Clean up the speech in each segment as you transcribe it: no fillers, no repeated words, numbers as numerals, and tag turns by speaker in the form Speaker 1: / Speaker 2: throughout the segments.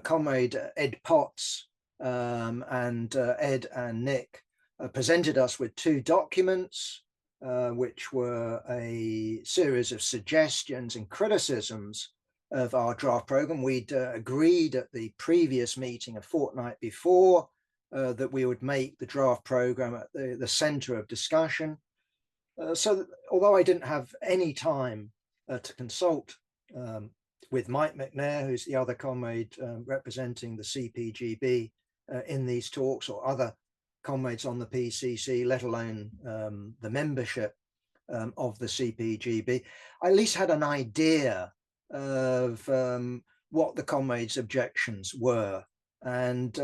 Speaker 1: Comrade Ed Potts and Ed and Nick presented us with two documents, which were a series of suggestions and criticisms of our draft program. We'd agreed at the previous meeting a fortnight before that we would make the draft program at the center of discussion. So although I didn't have any time to consult with Mike McNair, who's the other comrade representing the CPGB in these talks, or other comrades on the PCC, let alone the membership of the CPGB, I at least had an idea of what the comrades' objections were. And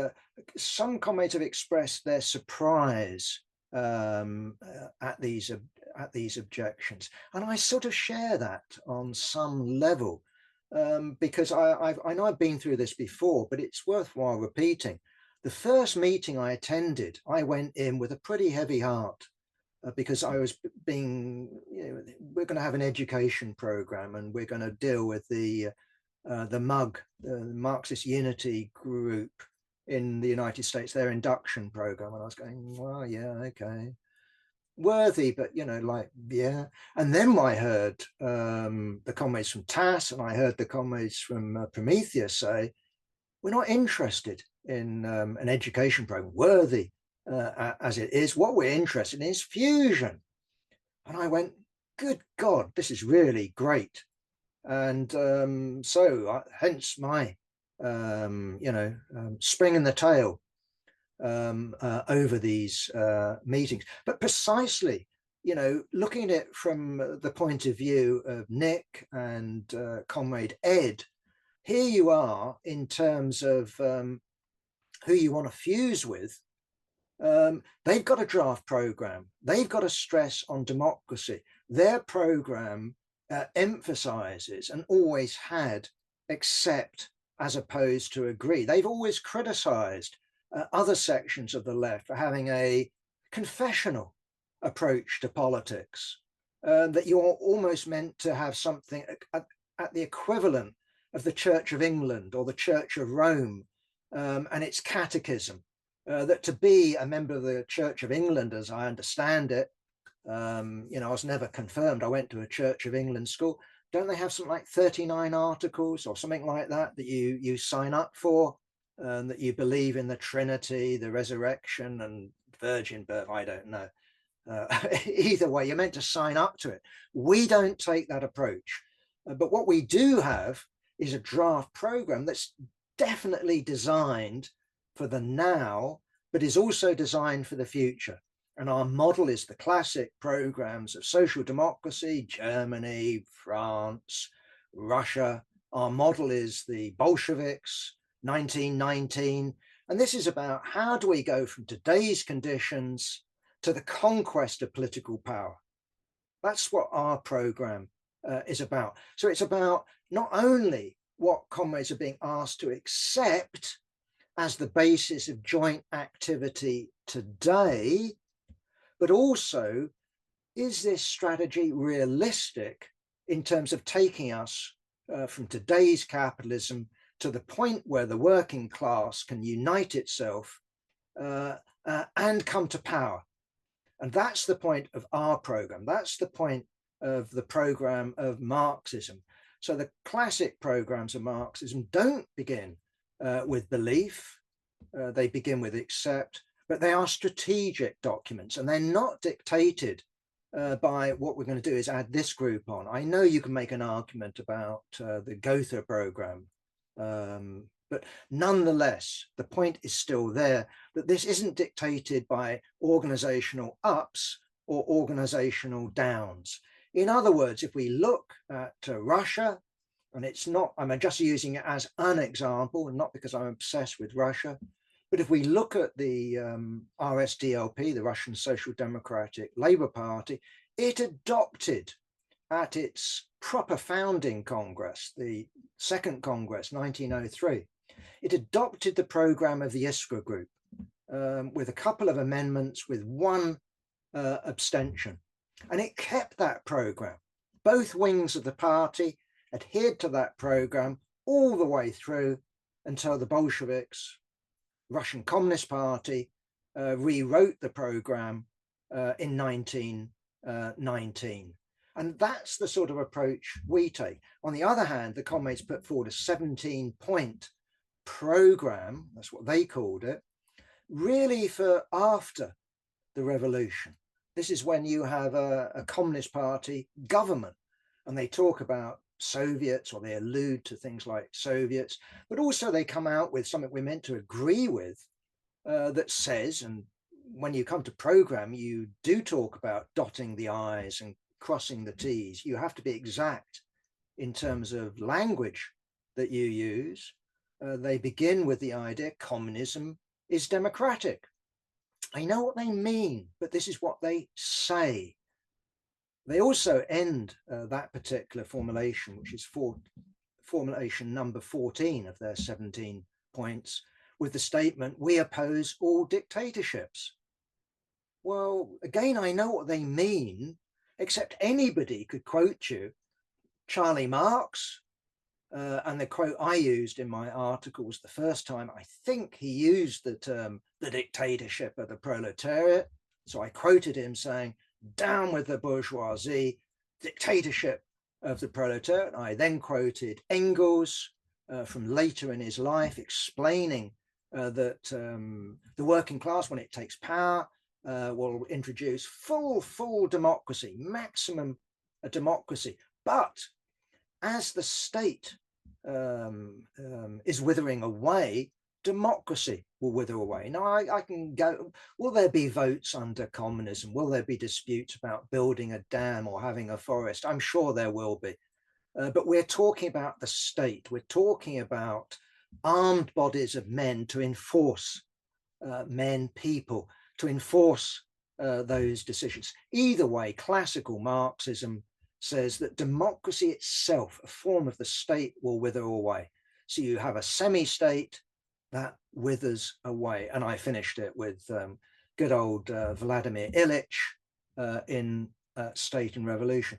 Speaker 1: some comrades have expressed their surprise at these objections. And I sort of share that on some level, because I know I've been through this before, but it's worthwhile repeating. The first meeting I attended, I went in with a pretty heavy heart because I was being, we're going to have an education program and we're going to deal with the MUG, the Marxist Unity Group in the United States, their induction program. And I was going, well, yeah, okay. Worthy, but yeah. And then I heard the comrades from TASS and I heard the comrades from Prometheus say, we're not interested in an education program, worthy as it is. What we're interested in is fusion. And I went, good God, this is really great. And so hence my, spring in the tail over these meetings. But precisely, looking at it from the point of view of Nick and Comrade Ed, here you are in terms of who you want to fuse with. They've got a draft program. They've got a stress on democracy. Their program emphasizes and always had accept as opposed to agree. They've always criticized other sections of the left for having a confessional approach to politics, that you're almost meant to have something at the equivalent of the Church of England or the Church of Rome and its catechism, that to be a member of the Church of England, as I understand it, I was never confirmed. I went to a Church of England school. Don't they have something like 39 articles or something like that you sign up for, that you believe in the Trinity, the resurrection and virgin birth? I don't know. Either way, you're meant to sign up to it. We don't take that approach. But what we do have is a draft program that's definitely designed for the now, but is also designed for the future. And our model is the classic programs of social democracy, Germany, France, Russia. Our model is the Bolsheviks, 1919. And this is about how do we go from today's conditions to the conquest of political power. That's what our program is about. So it's about not only what comrades are being asked to accept as the basis of joint activity today, but also, is this strategy realistic in terms of taking us from today's capitalism to the point where the working class can unite itself and come to power? And that's the point of our program. That's the point of the program of Marxism. So the classic programs of Marxism don't begin with belief. They begin with accept, but they are strategic documents and they're not dictated by what we're going to do is add this group on. I know you can make an argument about the Gotha program, but nonetheless, the point is still there that this isn't dictated by organizational ups or organizational downs. In other words, if we look at Russia, and it's not, I'm just using it as an example and not because I'm obsessed with Russia, but if we look at the RSDLP, the Russian Social Democratic Labour Party, it adopted at its proper founding Congress, the Second Congress, 1903, it adopted the program of the Iskra Group with a couple of amendments with one abstention. And it kept that program. Both wings of the party adhered to that program all the way through until the Bolsheviks, Russian Communist Party, rewrote the program in 1919. And that's the sort of approach we take. On the other hand, the comrades put forward a 17-point program, that's what they called it, really for after the revolution. This is when you have a Communist Party government, and they talk about Soviets, or they allude to things like Soviets, but also they come out with something we're meant to agree with, that says, and when you come to program, you do talk about dotting the I's and crossing the T's. You have to be exact in terms of language that you use. They begin with the idea communism is democratic. I know what they mean, but this is what they say. They also end that particular formulation, which is formulation number 14 of their 17 points, with the statement, we oppose all dictatorships. Well, again, I know what they mean, except anybody could quote you Charlie Marx, and the quote I used in my articles the first time, I think he used the term the dictatorship of the proletariat. So I quoted him saying, down with the bourgeoisie, dictatorship of the proletariat. I then quoted Engels from later in his life, explaining that the working class, when it takes power, will introduce full democracy, maximum democracy. But as the state is withering away, democracy will wither away. Now, I can go, will there be votes under communism? Will there be disputes about building a dam or having a forest? I'm sure there will be. But we're talking about the state. We're talking about armed bodies of men to enforce people, to enforce those decisions. Either way, classical Marxism says that democracy itself, a form of the state, will wither away. So you have a semi-state that withers away. And I finished it with good old Vladimir Ilyich in State and Revolution.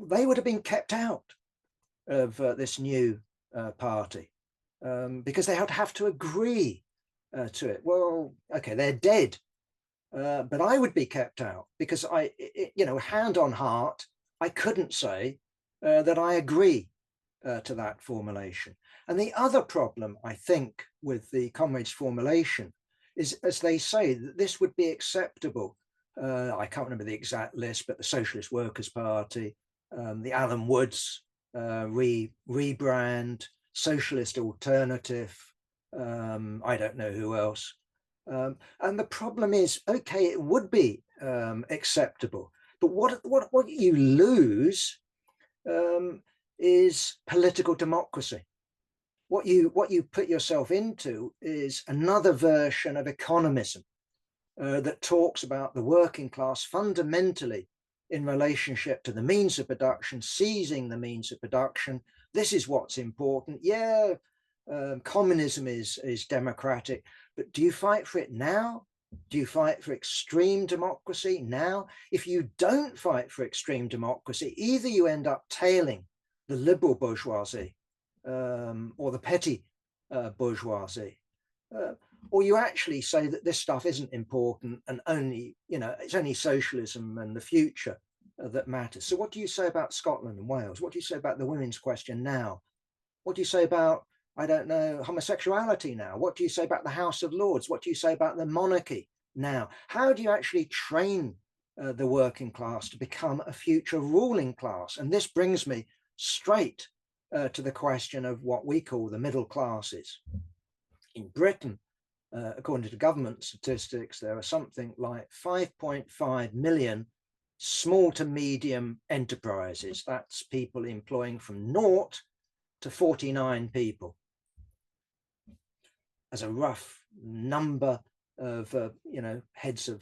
Speaker 1: They would have been kept out of this new party because they would have to agree to it. Well, okay, they're dead, but I would be kept out because hand on heart, I couldn't say that I agree to that formulation. And the other problem, I think, with the comrades' formulation is, as they say, that this would be acceptable. I can't remember the exact list, but the Socialist Workers' Party, the Alan Woods rebrand, Socialist Alternative, I don't know who else. And the problem is, okay, it would be acceptable, but what you lose is political democracy. What you put yourself into is another version of economism that talks about the working class fundamentally in relationship to the means of production, seizing the means of production. This is what's important. Yeah, communism is democratic, but do you fight for it now? Do you fight for extreme democracy now? If you don't fight for extreme democracy, either you end up tailing the liberal bourgeoisie or the petty bourgeoisie, or you actually say that this stuff isn't important and only, it's only socialism and the future that matters. So what do you say about Scotland and Wales? What do you say about the women's question now? What do you say about, I don't know, homosexuality now? What do you say about the House of Lords? What do you say about the monarchy now? How do you actually train the working class to become a future ruling class? And this brings me straight to the question of what we call the middle classes. In Britain, according to government statistics, there are something like 5.5 million small to medium enterprises. That's people employing from 0 to 49 people. As a rough number of, heads of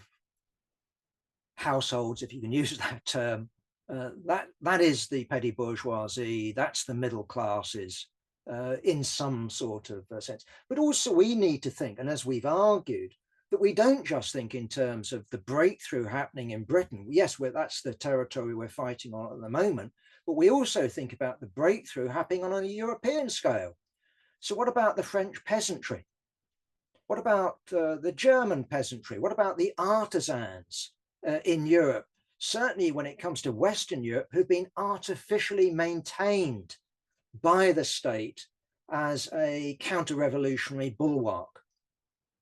Speaker 1: households, if you can use that term, that is the petty bourgeoisie, that's the middle classes in some sort of sense. But also we need to think, and as we've argued, that we don't just think in terms of the breakthrough happening in Britain. Yes, that's the territory we're fighting on at the moment, but we also think about the breakthrough happening on a European scale. So what about the French peasantry? What about the German peasantry? What about the artisans in Europe? Certainly when it comes to Western Europe, who've been artificially maintained by the state as a counter-revolutionary bulwark.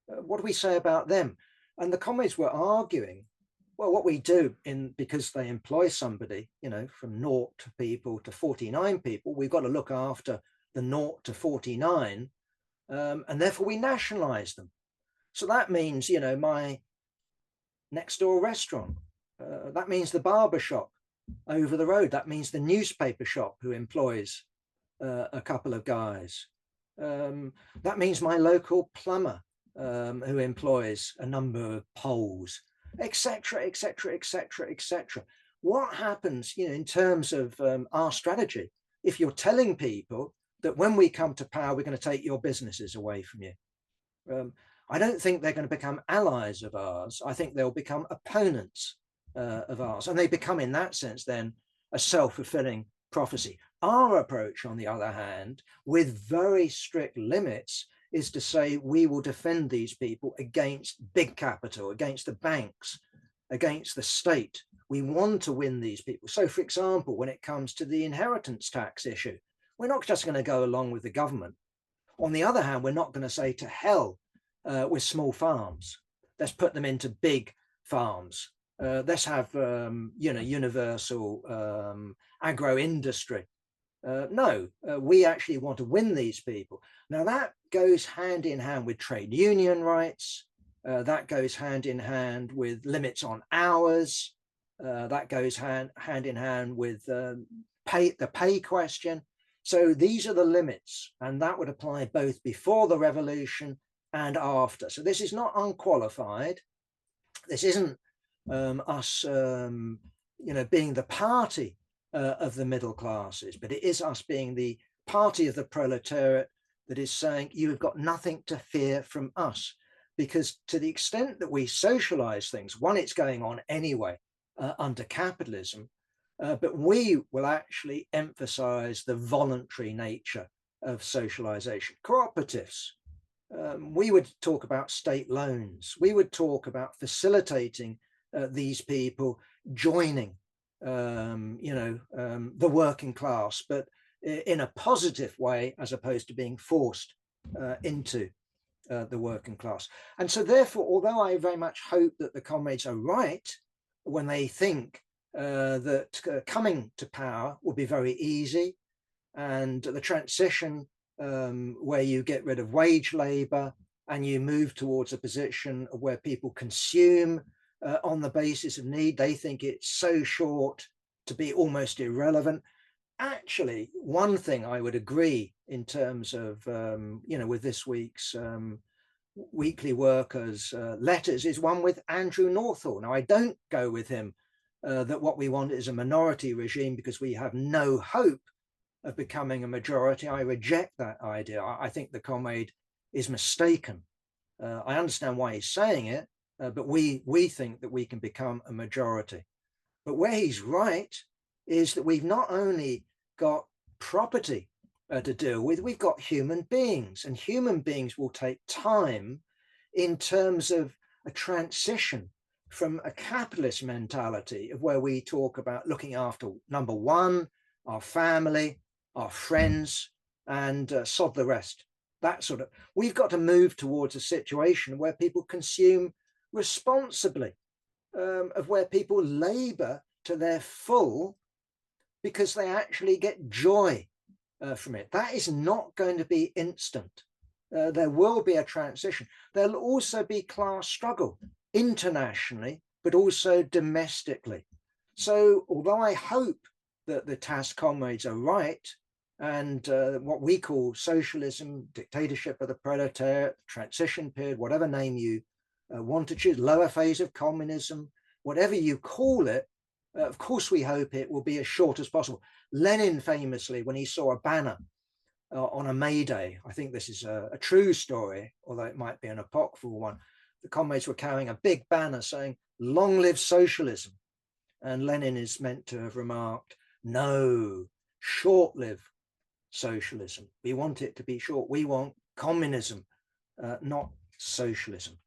Speaker 1: What do we say about them? And the comrades were arguing, well, what we do because they employ somebody, you know, from 0 people to 49 people, we've got to look after the 0 to 49, and therefore we nationalize them. So that means, you know, my next door restaurant, that means the barber shop over the road, that means the newspaper shop who employs a couple of guys. That means my local plumber who employs a number of Poles, etc., etc., etc., etc. What happens, you know, in terms of our strategy, if you're telling people that when we come to power, we're going to take your businesses away from you? I don't think they're going to become allies of ours. I think they'll become opponents of ours. And they become, in that sense, then a self-fulfilling prophecy. Our approach, on the other hand, with very strict limits, is to say we will defend these people against big capital, against the banks, against the state. We want to win these people. So, for example, when it comes to the inheritance tax issue, we're not just going to go along with the government. On the other hand, we're not going to say to hell with small farms. Let's put them into big farms. Let's have, you know, universal agro-industry. No, we actually want to win these people. Now that goes hand in hand with trade union rights. That goes hand in hand with limits on hours. That goes hand in hand with the pay question. So these are the limits, and that would apply both before the revolution and after. So this is not unqualified. This isn't us, you know, being the party of the middle classes, but it is us being the party of the proletariat that is saying you have got nothing to fear from us. Because to the extent that we socialize things, one, it's going on anyway under capitalism, but we will actually emphasize the voluntary nature of socialization. Cooperatives, we would talk about state loans. We would talk about facilitating these people joining, you know, the working class, but in a positive way, as opposed to being forced into the working class. And so therefore, although I very much hope that the comrades are right when they think that coming to power will be very easy, and the transition where you get rid of wage labor and you move towards a position where people consume on the basis of need, they think it's so short to be almost irrelevant. Actually, one thing I would agree in terms of, you know, with this week's Weekly Workers letters is one with Andrew Northall. Now, I don't go with him that what we want is a minority regime because we have no hope of becoming a majority. I reject that idea. I think the comrade is mistaken. I understand why he's saying it, but we think that we can become a majority. But where he's right is that we've not only got property to deal with, we've got human beings, and human beings will take time in terms of a transition from a capitalist mentality of where we talk about looking after, number one, our family, our friends, and sod the rest. That sort of, we've got to move towards a situation where people consume responsibly, of where people labor to their full because they actually get joy from it. That is not going to be instant. There will be a transition. There'll also be class struggle internationally, but also domestically. So although I hope that the TASS comrades are right, and what we call socialism, dictatorship of the proletariat, transition period, whatever name you want to choose, lower phase of communism, whatever you call it, of course we hope it will be as short as possible. Lenin famously, when he saw a banner on a May Day, I think this is a true story, although it might be an apocryphal one, the comrades were carrying a big banner saying, "Long live socialism." And Lenin is meant to have remarked, "No, short live socialism. We want it to be short. We want communism, not socialism.